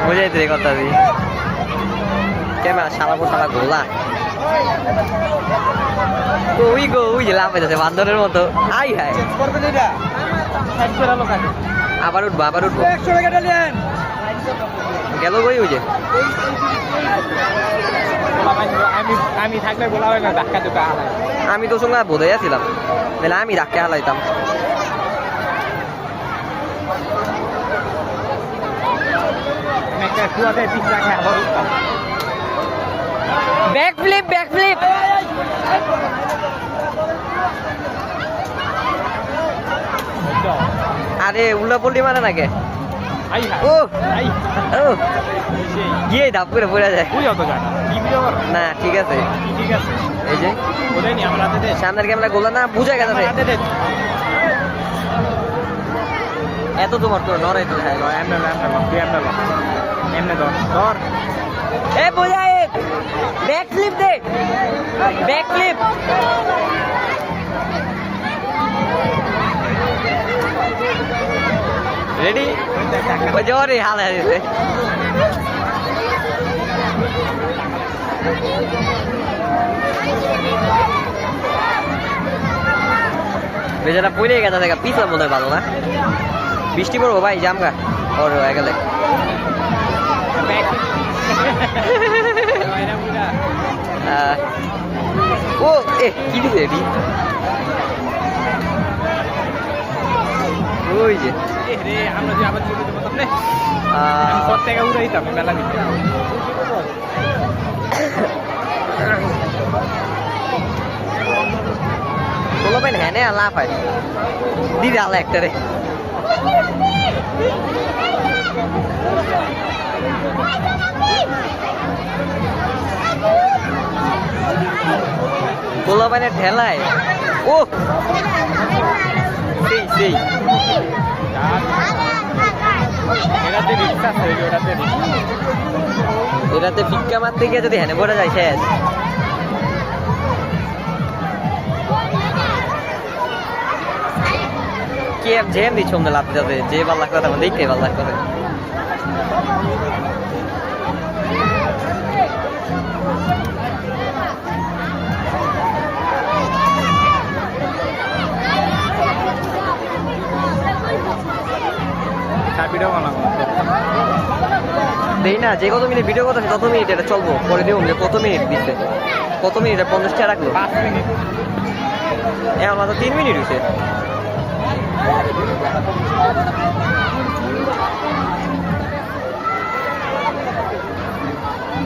বুঝাইতে রে কথা দি ক্যামেরা সারা সারা গোলা ওই গো ওই যে লাভ হয়েছে বান্দরের মতো আই হাই আবার উঠবো আবার উঠবো গেল গই ওই যে আমি থাকলে বলা হয় না ধাক্কা ধুকা হালাই আমি তো সঙ্গে বোধ হইয়াছিলাম তাহলে আমি ধাক্কা হালাইতাম একটা কুয়াতে পিস রাখে আবার উঠতাম ব্যাক ফ্লিপ আরে উল্টা পল্টি মানে নাকি ও ও গিয়ে ধাপ করে পড়ে যায় না ঠিক আছে এই যে সামনের ক্যামেরা গোলা না বুঝা গেছে এত তোমার তো নড়াই তো এমনে ধর এ বোঝা ব্যাক ফ্লিপ দে ব্যাক ফ্লিপ রেডি ওই জোরে হাল হারিয়েছে বেচারা পড়ে গেছে দেখা পিছলা মনে হয় ভালো না বৃষ্টি পড়বো ভাই জামগা ওর হয়ে গেলে ও এ কি দিছে এটি ওই যে আমরা যে আবার চলে যাবো তাহলে থেকে উড়ে দিতাম মেলা দিতে তোলো পেন হ্যাঁ না লাভ হয় দিদি আলা একটা রে তোলো পেনে ঠেলায় ও সেই এটাতে ভিক্ষা মারতে গিয়ে যদি হেনে পড়ে যায় শেষ কে জেম দিচ্ছ আমাদের লাভ যাবে যে ভাল লাগতো তখন দেখতে ভাল লাগতো দেই না যে কত মিনিট ভিডিও কথা তত মিনিট এটা চলবো পরে দেবো যে কত মিনিট দিচ্ছে কত মিনিট 50 টাকা রাখলো 5 মিনিট এখন মাত্র 3 মিনিট হয়েছে